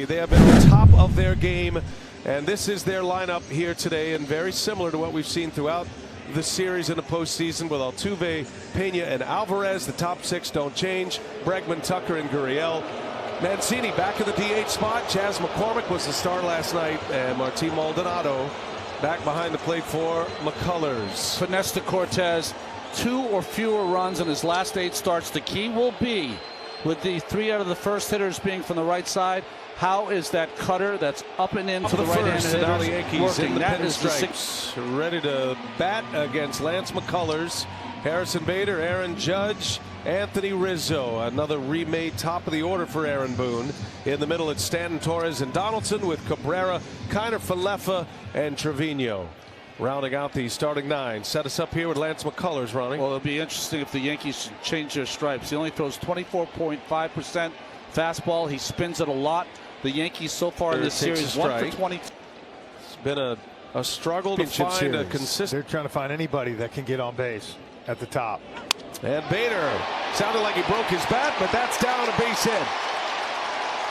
They have been on top of their game, and this is their lineup here today, and very similar to what we've seen throughout the series in the postseason with Altuve, Pena, and Alvarez. The top six don't change. Bregman, Tucker, and Gurriel. Mancini back in the DH spot. Chas McCormick was the star last night, and Martin Maldonado back behind the plate for McCullers. Finesse to Cortez, 2 or fewer runs in his last 8 starts. The key will be, with the 3 out of the first hitters being from the right side, how is that cutter that's up and in to the right-handed hitter now the Yankees working? in the That is the pinstripes, ready to bat against Lance McCullers. Harrison Bader, Aaron Judge, Anthony Rizzo. Another remade top of the order for Aaron Boone. In the middle, it's Stanton, Torres, and Donaldson with Cabrera, Kiner, Falefa, and Trevino. Rounding out the starting 9. Set us up here with Lance McCullers, Ronnie. Well, it'll be interesting if the Yankees change their stripes. He only throws 24.5% fastball. He spins it a lot. The Yankees so far in this series, 1 for 20. It's been a struggle to find a consistent. They're trying to find anybody that can get on base at the top. And Bader sounded like he broke his bat, but that's down a base hit.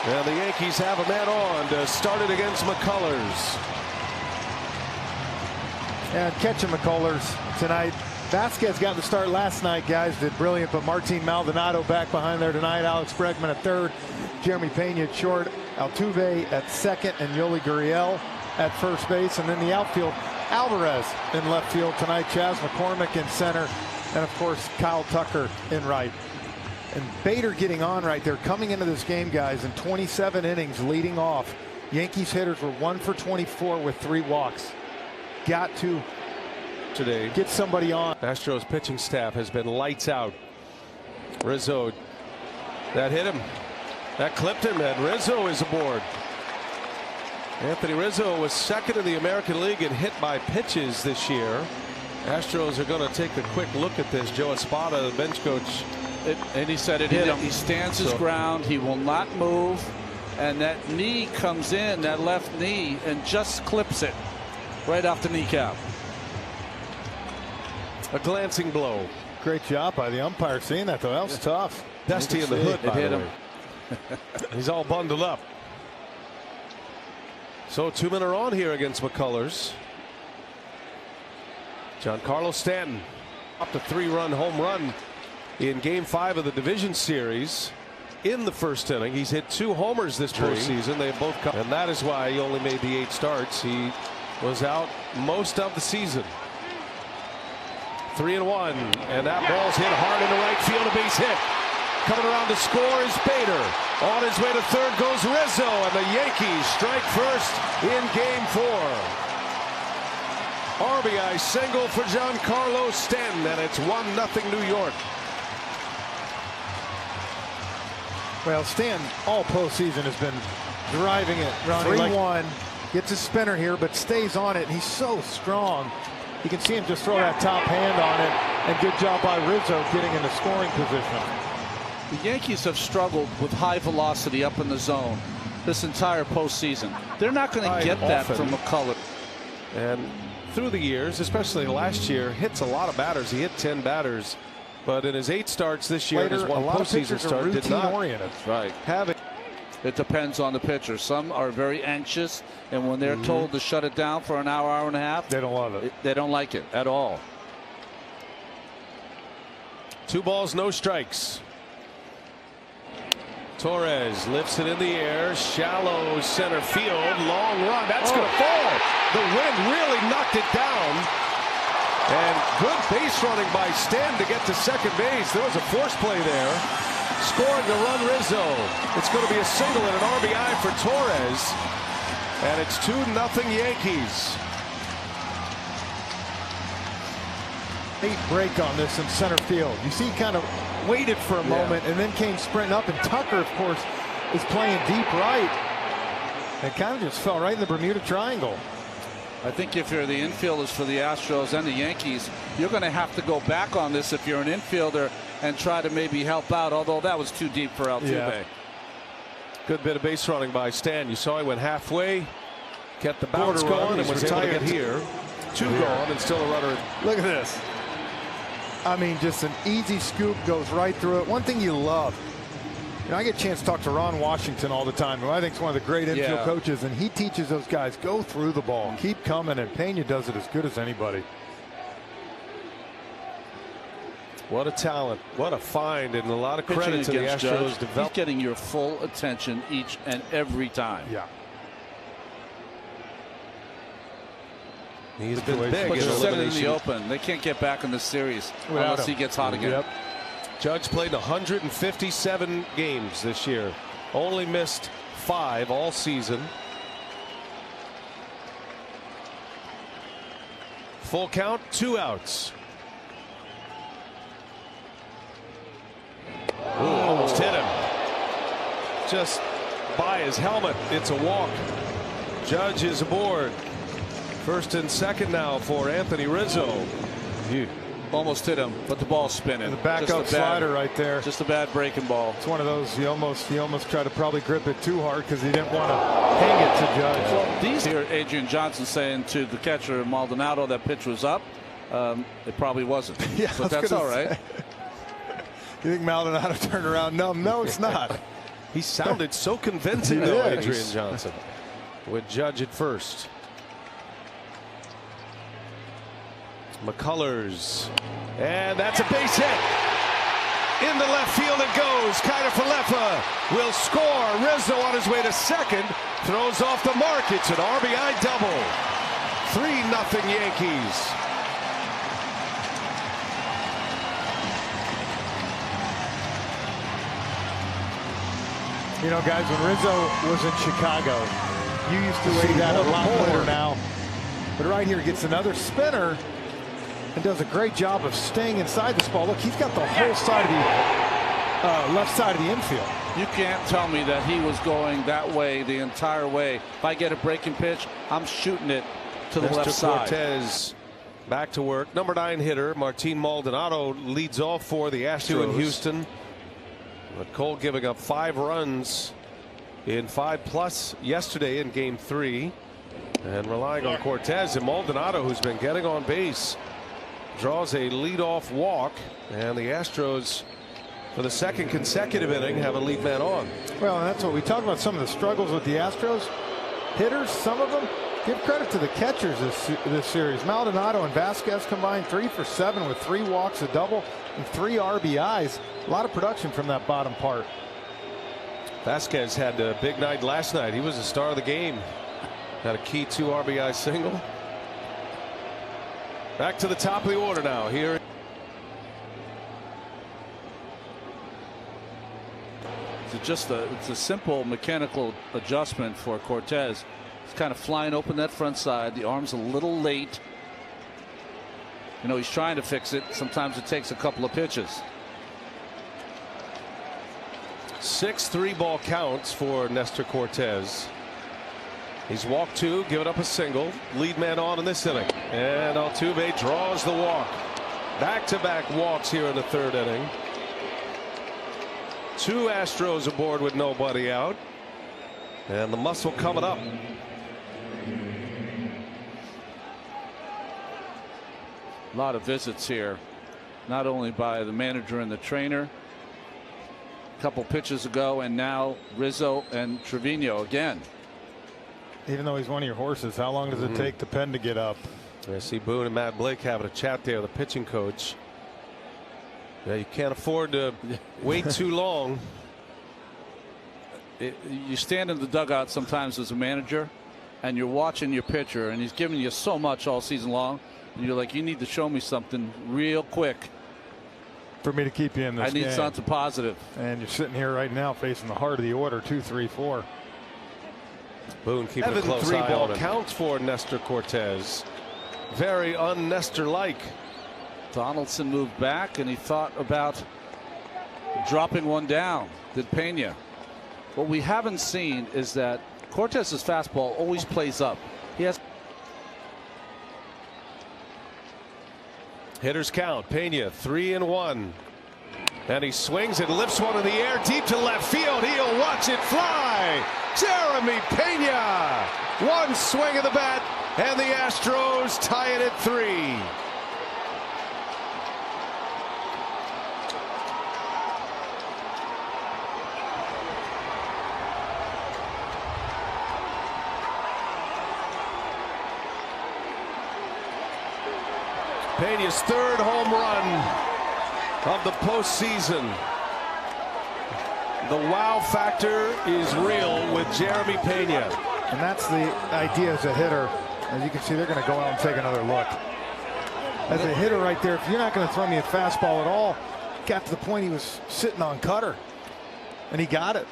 And the Yankees have a man on to start it against McCullers. And catching McCullers tonight. Vasquez got the start last night, guys, did brilliant, but Martin Maldonado back behind there tonight. Alex Bregman at third, Jeremy Pena at short, Altuve at second, and Yoli Gurriel at first base. And then the outfield, Alvarez in left field tonight, Chas McCormick in center, and of course Kyle Tucker in right. And Bader getting on right there, coming into this game, guys, in 27 innings leading off. Yankees hitters were 1 for 24 with 3 walks. Got to today get somebody on. Astros pitching staff has been lights out. Rizzo, that hit him, that clipped him, and Rizzo is aboard. Anthony Rizzo was second in the American League in hit by pitches this year. Astros are going to take a quick look at this. Joe Espada, the bench coach, And he said it hit him. He stands his ground. He will not move, and that knee comes in, that left knee, and just clips it right off the kneecap. A glancing blow. Great job by the umpire seeing that, though. That was tough. Dusty in the hood. It hit him. He's all bundled up. So 2 men are on here against McCullers. Giancarlo Stanton up a 3-run home run in Game 5 of the division series in the first inning. He's hit 2 homers this postseason. They have both come, and that is why he only made the 8 starts. He was out most of the season. 3-1, and that ball's hit hard into right field, a base hit. Coming around to score is Bader. On his way to third goes Rizzo, and the Yankees strike first in Game 4. RBI single for Giancarlo Stanton, and it's 1-0 New York. Well, Stanton all postseason has been driving it. 3-1, gets a spinner here, but stays on it. And he's so strong. You can see him just throw that top hand on it, and good job by Rizzo getting in the scoring position. The Yankees have struggled with high velocity up in the zone this entire postseason. They're not going to get that from McCullers. And through the years, especially last year, hits a lot of batters. He hit 10 batters, but in his 8 starts this year, his 1 postseason start did not have it. It depends on the pitcher. Some are very anxious, and when they're told to shut it down for an hour, hour and a half, they don't love it. They don't like it at all. 2 balls, no strikes. Torres lifts it in the air, shallow center field, long run. That's going to fall. The wind really knocked it down. And good base running by Stanton to get to second base. There was a force play there. Scoring the run, Rizzo. It's going to be a single and an RBI for Torres. And it's 2-0 Yankees. 8 break on this in center field. You see, he kind of waited for a moment and then came sprinting up, and Tucker, of course, is playing deep right. It kind of just fell right in the Bermuda Triangle. I think if you're the infielders for the Astros and the Yankees, you're going to have to go back on this if you're an infielder and try to maybe help out, although that was too deep for Altuve. Yeah. Good bit of base running by Stan. You saw he went halfway, kept the bounce going, and was able to get here. 2 gone and still a runner. Look at this. I mean, just an easy scoop, goes right through it. One thing you love You know, I get a chance to talk to Ron Washington all the time, who I think is one of the great infield coaches, and he teaches those guys, go through the ball, keep coming, and Pena does it as good as anybody. What a talent. What a find, and a lot of credit to the Astros. He's getting your full attention each and every time. Yeah. He's been big But in elimination. In the open. They can't get back in this series unless he gets hot again. Yep. Judge played 157 games this year. Only missed 5 all season. Full count, 2 outs. Ooh, almost hit him. Just by his helmet. It's a walk. Judge is aboard. First and second now for Anthony Rizzo. Almost hit him, but the ball's spinning. The backup slider right there. Just a bad breaking ball. It's one of those he almost tried to probably grip it too hard because he didn't want to hang it to Judge. Well, these here, Adrian Johnson saying to the catcher Maldonado that pitch was up. It probably wasn't. Yeah, but that's all right. You think Maldonado turned around? No, it's not. He sounded so convincing though, Adrian Johnson, with Judge at first. McCullers, and that's a base hit. In the left field it goes. Kiner-Falefa will score. Rizzo on his way to second, throws off the mark. It's an RBI double. 3-0 Yankees. You know, guys, when Rizzo was in Chicago, you used to see that a lot later now. But right here, gets another spinner and does a great job of staying inside this ball. Look, he's got the whole side of the left side of the infield. You can't tell me that he was going that way the entire way. If I get a breaking pitch, I'm shooting it to the left side. Cortez back to work. Number 9 hitter Martin Maldonado leads off for the Astros in Houston. But Cole giving up 5 runs in 5+ yesterday in game 3. And relying on Cortez, and Maldonado, who's been getting on base, draws a leadoff walk, and the Astros, for the second consecutive inning, have a lead man on. Well, and that's what we talk about, some of the struggles with the Astros. Hitters, some of them, give credit to the catchers this series. Maldonado and Vasquez combined 3 for 7 with 3 walks, a double, and 3 RBIs. A lot of production from that bottom part. Vasquez had a big night last night. He was the star of the game. Had a key 2 RBI single. Back to the top of the order now. Here. It's a simple mechanical adjustment for Cortez. He's kind of flying open that front side. The arm's a little late. You know, he's trying to fix it. Sometimes it takes a couple of pitches. 6 3-ball counts for Nestor Cortez. He's walked 2, given up a single. Lead man on in this inning. And Altuve draws the walk. Back-to-back walks here in the 3rd inning. 2 Astros aboard with nobody out. And the muscle coming up. A lot of visits here, not only by the manager and the trainer. A couple pitches ago, and now Rizzo and Trevino again. Even though he's one of your horses, how long does it take the pen to get up? I see Boone and Matt Blake having a chat there, the pitching coach. Yeah, you can't afford to wait too long. You stand in the dugout sometimes as a manager, and you're watching your pitcher, and he's giving you so much all season long, and you're like, you need to show me something real quick for me to keep you in this game. I need something positive. And you're sitting here right now facing the heart of the order, 2, 3, 4. Boone keeping a close eye on him. Counts for Nestor Cortez. Very un-Nestor-like. Donaldson moved back, and he thought about dropping one down. Did Pena. What we haven't seen is that Cortez's fastball always plays up. He has. Hitters count. Pena 3-1. And he swings and lifts one in the air deep to left field. He'll watch it fly. Jeremy Pena. One swing of the bat, and the Astros tie it at 3. Pena's third home run of the postseason. The wow factor is real with Jeremy Pena. And that's the idea as a hitter. As you can see, they're going to go out and take another look. As a hitter right there, if you're not going to throw me a fastball at all, got to the point he was sitting on cutter. And he got it.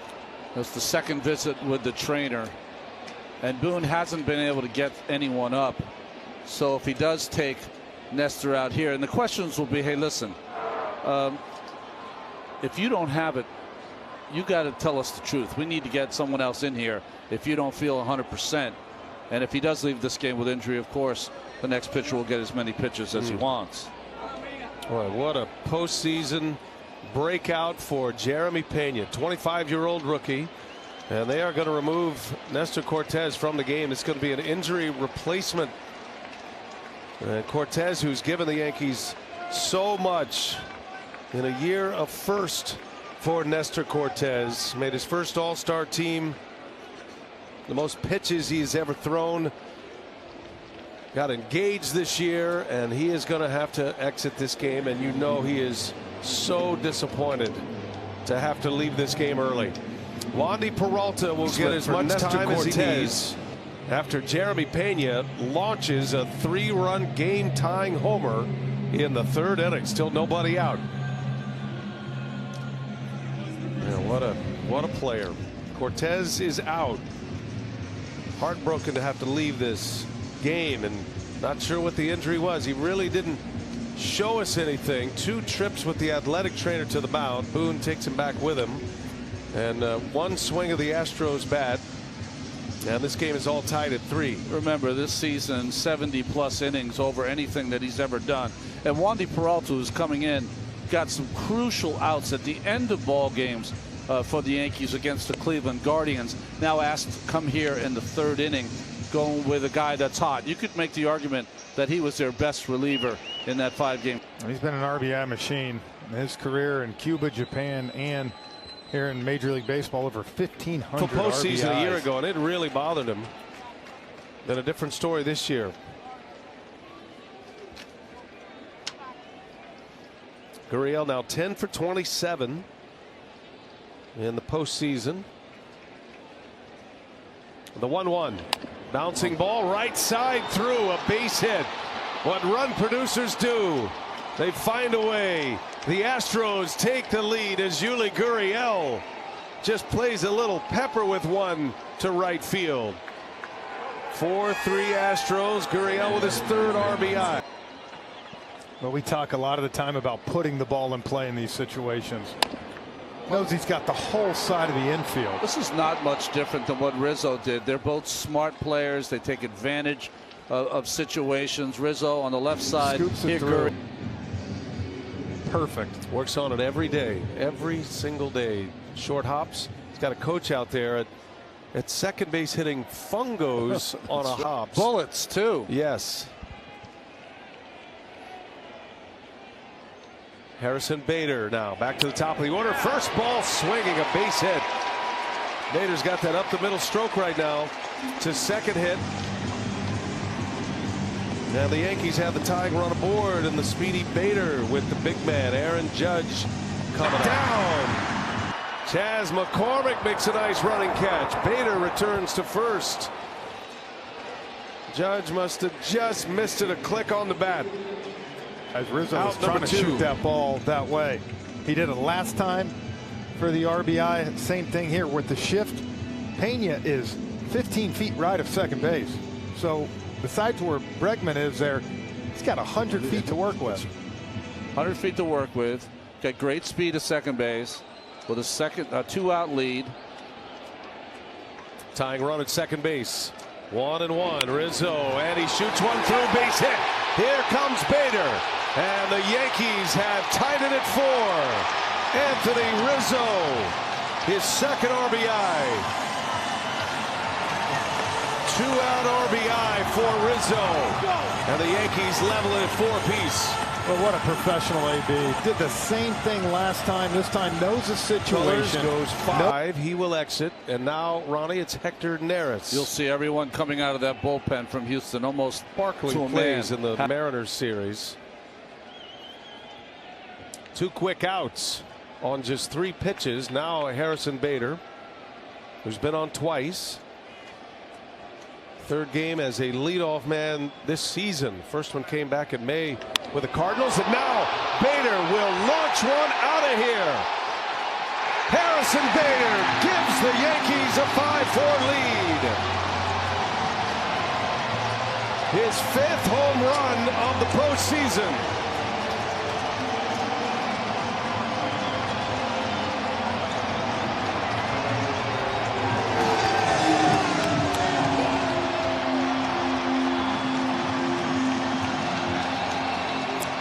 That's the second visit with the trainer. And Boone hasn't been able to get anyone up. So if he does take Nestor out here, and the questions will be, hey, listen, if you don't have it, you got to tell us the truth. We need to get someone else in here if you don't feel 100%. And if he does leave this game with injury, of course, the next pitcher will get as many pitches as he wants. Boy, what a postseason breakout for Jeremy Pena, 25-year-old rookie. And they are going to remove Nestor Cortes from the game. It's going to be an injury replacement. And Cortes, who's given the Yankees so much in a year of first for Nestor Cortes, made his first All-Star team, the most pitches he's ever thrown, got engaged this year, and he is going to have to exit this game. And you know he is so disappointed to have to leave this game early. Wandy Peralta will get as much time as he needs after Jeremy Pena launches a 3-run game-tying homer in the third inning. Still nobody out. Yeah, what a player. Cortes is out. Heartbroken to have to leave this game, and not sure what the injury was. He really didn't show us anything. 2 trips with the athletic trainer to the mound. Boone takes him back with him, and 1 swing of the Astros bat, and this game is all tied at 3. Remember, this season 70+ innings over anything that he's ever done. And Wandy Peralta, who's coming in, got some crucial outs at the end of ball games for the Yankees against the Cleveland Guardians. Now asked to come here in the 3rd inning, going with a guy that's hot. You could make the argument that he was their best reliever in that 5-game. He's been an RBI machine in his career in Cuba, Japan, and here in Major League Baseball. Over 1,500 for postseason RBIs. a year ago, and it really bothered him. Been a different story this year. Gurriel now 10 for 27 in the postseason. The 1-1 bouncing ball right side through, a base hit. What run producers do, they find a way. The Astros take the lead as Yuli Gurriel just plays a little pepper with one to right field. 4-3 Astros. Gurriel with his 3rd RBI. Well, we talk a lot of the time about putting the ball in play in these situations. Knows he's got the whole side of the infield. This is not much different than what Rizzo did. They're both smart players. They take advantage of situations. Rizzo on the left side. Scoops it through. Perfect. Works on it every day, every single day. Short hops. He's got a coach out there at second base hitting fungos on a hops. Bullets too. Yes. Harrison Bader now back to the top of the order. First ball swinging, a base hit. Bader's got that up the middle stroke right now to second hit. Now the Yankees have the tying run aboard, and the speedy Bader with the big man Aaron Judge coming down. Chas McCormick makes a nice running catch. Bader returns to first. Judge must have just missed it a click on the bat. As Rizzo was trying to shoot that ball that way. He did it last time for the RBI. Same thing here with the shift. Pena is 15 feet right of second base. So besides where Bregman is there, he's got 100 feet to work with. 100 feet to work with. Got great speed at second base with a 2-out lead. Tying run at second base. 1-1. Rizzo, and he shoots one through, base hit. Here comes Bader. And the Yankees have tied it at 4. Anthony Rizzo, his second RBI. 2-out RBI for Rizzo. And the Yankees level it at 4-apiece. Well, what a professional AB. Did the same thing last time. This time knows the situation. Goes 5. He will exit. And now, Ronnie, it's Hector Neris. You'll see everyone coming out of that bullpen from Houston almost sparkling to a plays man. in the Mariners series. 2 quick outs on just 3 pitches. Now Harrison Bader, who's been on twice. 3rd game as a leadoff man this season. First one came back in May with the Cardinals, and now Bader will launch one out of here. Harrison Bader gives the Yankees a 5-4 lead. His 5th home run of the postseason.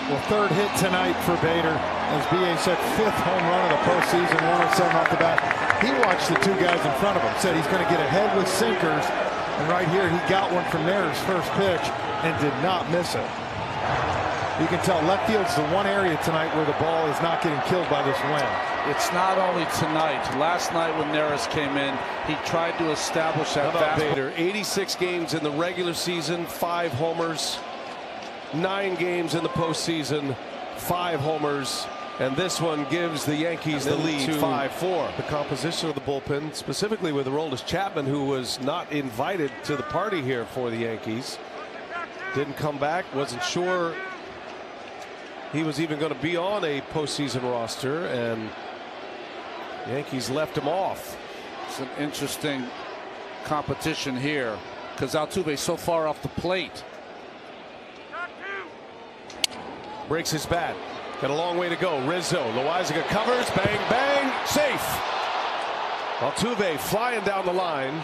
Well, 3rd hit tonight for Bader. As B.A. said, 5th home run of the postseason, 107 off the bat. He watched the 2 guys in front of him, said he's going to get ahead with sinkers. And right here, he got one from there, his first pitch, and did not miss it. You can tell left field's the one area tonight where the ball is not getting killed by this wind. It's not only tonight. Last night when Neris came in, he tried to establish that fastball. Bader, 86 games in the regular season, 5 homers. 9 games in the postseason, 5 homers, and this one gives the Yankees the lead 5-4. The composition of the bullpen, specifically with Aroldis Chapman, who was not invited to the party here for the Yankees, didn't come back, wasn't sure he was even going to be on a postseason roster, and the Yankees left him off. It's an interesting competition here because Altuve's so far off the plate. Breaks his bat. Got a long way to go. Rizzo. Loaizaga covers. Bang, bang. Safe. Altuve flying down the line.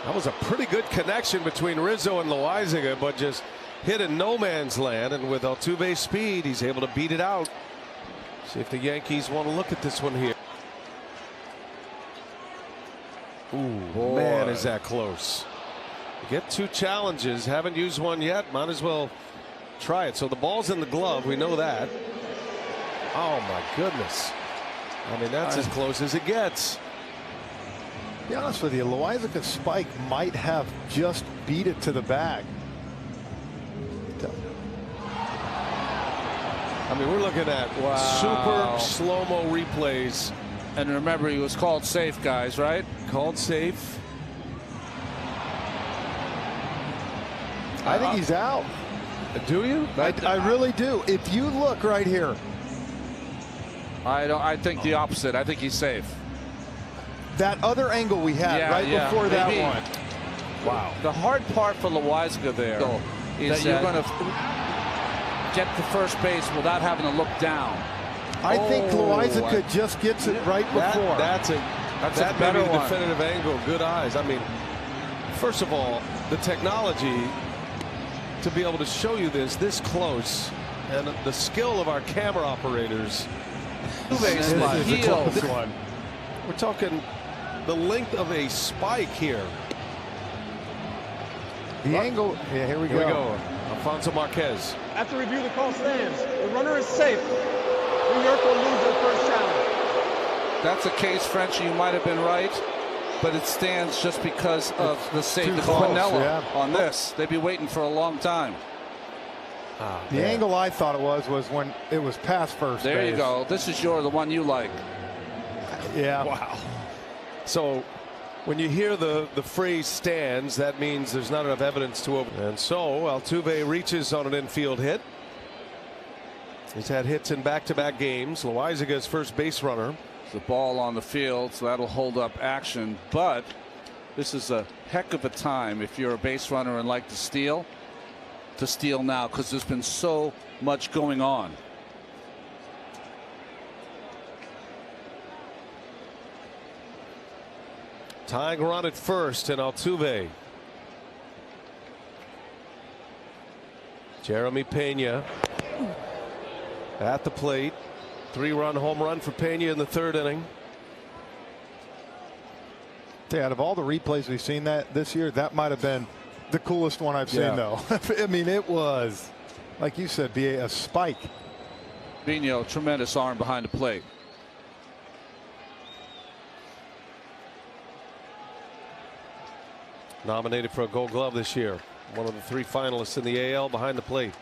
That was a pretty good connection between Rizzo and Loaizaga, but just hit in no man's land. And with Altuve's speed, he's able to beat it out. See if the Yankees want to look at this one here. Ooh, boy. Man, is that close. You get 2 challenges. Haven't used one yet. Might as well try it. So the ball's in the glove. We know that. Oh my goodness. I mean, that's as close as it gets. To be honest with you, Loaizaga spike might have just beat it to the bag. I mean, we're looking at super slow-mo replays. And remember, he was called safe, guys, right? Called safe. I think he's out. Do you? I really do. If you look right here. I think the opposite. I think he's safe. That other angle we had before that one. Wow. The hard part for Loaizaga there is that you're going to get to first base without having to look down. I think Loaizaga just gets it right before. That's a better definitive angle. Good eyes. I mean, first of all, the technology to be able to show you this close, and the skill of our camera operators. We're talking the length of a spike here. The angle. Yeah, here we go. Alfonso Marquez. After review, the call stands. The runner is safe. New York will lose their first challenge. That's a case, Frenchie. You might have been right, but it stands just because of the safety. The Quinella on this. They'd be waiting for a long time. The angle I thought it was when it was past first base. There you go. This is the one you like. Yeah. Wow. So when you hear the phrase stands, that means there's not enough evidence to over. And so Altuve reaches on an infield hit. He's had hits in back-to-back games. Loaizaga's first base runner. The ball on the field, so that'll hold up action. But this is a heck of a time if you're a base runner and like to steal now, because there's been so much going on. Tying run at first, and Altuve. Jeremy Pena at the plate. 3-run home run for Pena in the 3rd inning. Out of all the replays we've seen this year, that might have been the coolest one I've seen, though. I mean, it was, like you said, a spike. Vino, tremendous arm behind the plate. Nominated for a Gold Glove this year. One of the 3 finalists in the AL behind the plate.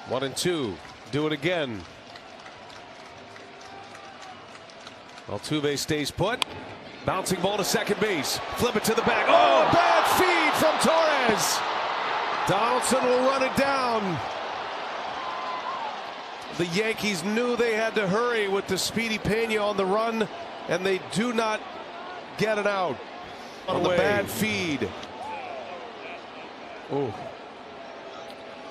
1-2. Do it again. Altuve stays put. Bouncing ball to second base. Flip it to the back. Oh, bad feed from Torres. Donaldson will run it down. The Yankees knew they had to hurry with the speedy Pena on the run, and they do not get it out on the bad feed. Oh,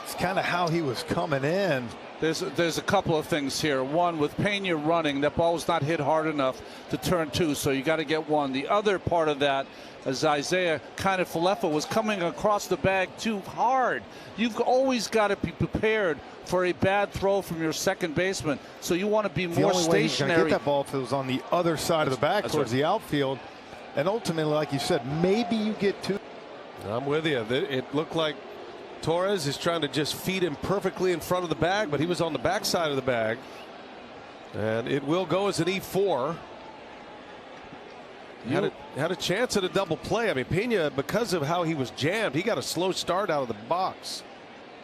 it's kind of how he was coming in. There's a couple of things here. One, with Pena running, that ball was not hit hard enough to turn two, so you got to get one. The other part of that, as Isaiah kind of Falefa was coming across the bag too hard. You've always got to be prepared for a bad throw from your second baseman, so you want to be more stationary. The only way he's going to get that ball if it was on the other side of the back towards the outfield, and ultimately, like you said, maybe you get two. I'm with you. It looked like Torres is trying to just feed him perfectly in front of the bag, but he was on the backside of the bag. And it will go as an E4. Had a chance at a double play. I mean, Pena, because of how he was jammed, he got a slow start out of the box.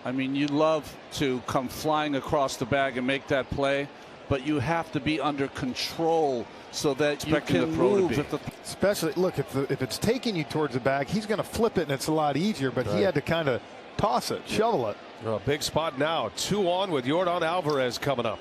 I mean, you love to come flying across the bag and make that play, but you have to be under control so that you can move. Especially, look, if it's taking you towards the bag, he's going to flip it, and it's a lot easier, but he had to kind of toss it, shovel it. Oh, big spot now. 2 on with Yordan Alvarez coming up.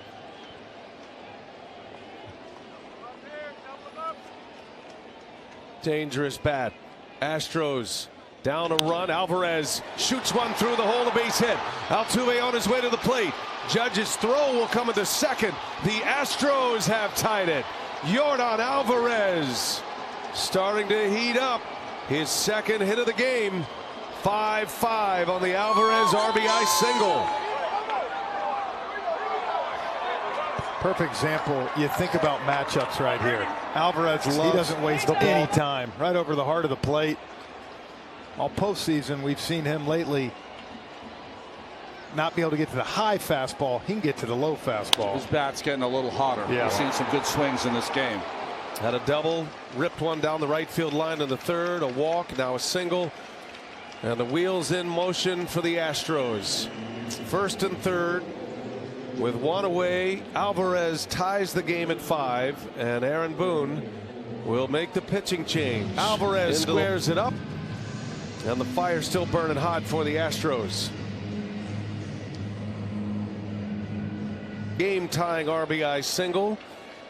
Dangerous bat. Astros down a run. Alvarez shoots one through the hole, the base hit. Altuve on his way to the plate. Judge's throw will come into second. The Astros have tied it. Yordan Alvarez starting to heat up. His second hit of the game. 5-5 on the Alvarez RBI single. Perfect example. You think about matchups right here. Alvarez he doesn't waste any time. Right over the heart of the plate. All postseason, we've seen him lately not be able to get to the high fastball. He can get to the low fastball. His bat's getting a little hotter. Yeah. We've seen some good swings in this game. Had a double, ripped one down the right field line in the third, a walk, now a single. And the wheels in motion for the Astros. First and third. With one away, Alvarez ties the game at 5, and Aaron Boone will make the pitching change. Alvarez squares it up, and the fire's still burning hot for the Astros. Game-tying RBI single.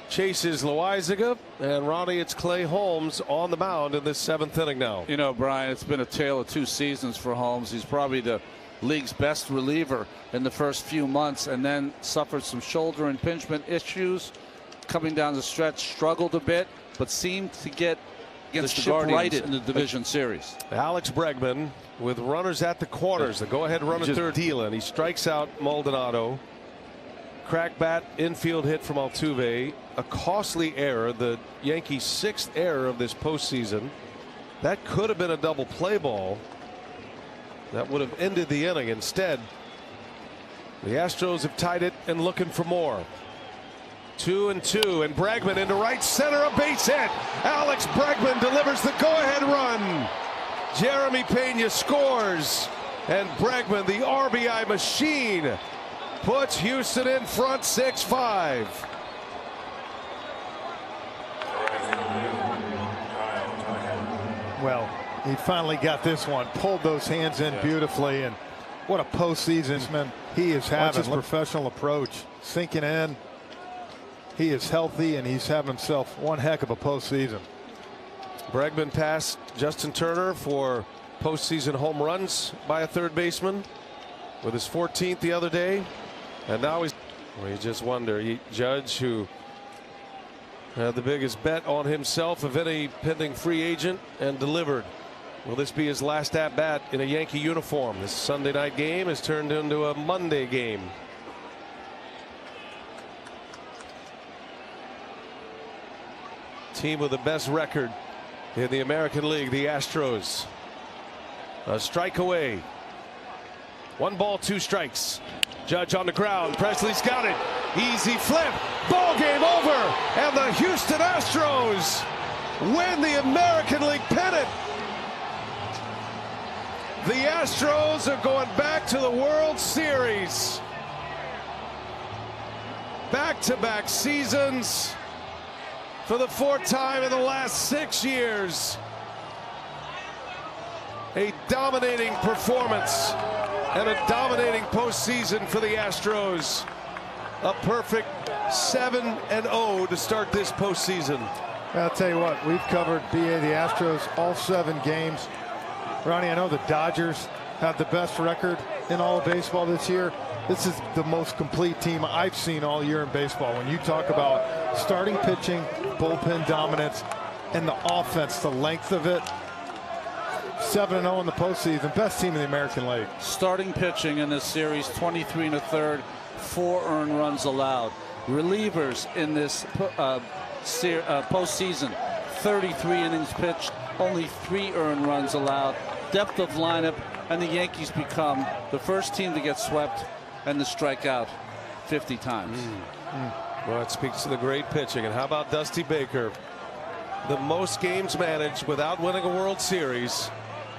Chases Loaizaga, and Ronnie, it's Clay Holmes on the mound in this 7th inning now. You know, Brian, it's been a tale of 2 seasons for Holmes. He's probably the league's best reliever in the first few months, and then suffered some shoulder impingement issues coming down the stretch. Struggled a bit, but seemed to get against the Guardians in the division series. Alex Bregman with runners at the corners. The go-ahead run at third. Dealing. He strikes out Maldonado. Crack bat infield hit from Altuve. A costly error, the Yankees' 6th error of this postseason. That could have been a double play ball. That would have ended the inning. Instead, the Astros have tied it and looking for more. 2-2, and Bregman into right center, a base hit. Alex Bregman delivers the go-ahead run. Jeremy Pena scores, and Bregman, the RBI machine, puts Houston in front 6-5. Well, he finally got this one, pulled those hands in beautifully, and what a postseason man he is having. His professional approach sinking in. He is healthy, and he's having himself one heck of a postseason. Bregman passed Justin Turner for postseason home runs by a third baseman with his 14th the other day, and now he's. Well, you just wonder. Judge, who had the biggest bet on himself of any pending free agent, and delivered. Will this be his last at bat in a Yankee uniform? This Sunday night game has turned into a Monday game. Team with the best record in the American League, the Astros. A strike away. 1 ball, 2 strikes. Judge on the ground. Presley's got it. Easy flip. Ball game over. And the Houston Astros win the American League pennant. The Astros are going back to the World Series. back-to-back seasons for the 4th time in the last 6 years. A dominating performance and a dominating postseason for the Astros. A perfect 7-0 to start this postseason. I'll tell you what, we've covered the Astros all 7 games. Ronnie, I know the Dodgers have the best record in all of baseball this year. This is the most complete team I've seen all year in baseball. When you talk about starting pitching, bullpen dominance, and the offense, the length of it. 7-0 in the postseason, best team in the American League. Starting pitching in this series, 23 1/3, 4 earned runs allowed. Relievers in this postseason, 33 innings pitched, only 3 earned runs allowed. Depth of lineup, and the Yankees become the first team to get swept and to strike out 50 times. Well, it speaks to the great pitching. And how about Dusty Baker? The most games managed without winning a World Series.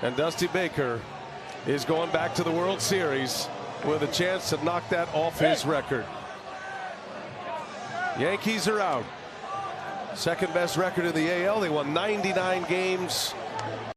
And Dusty Baker is going back to the World Series with a chance to knock that off his record. Yankees are out. Second best record in the AL. They won 99 games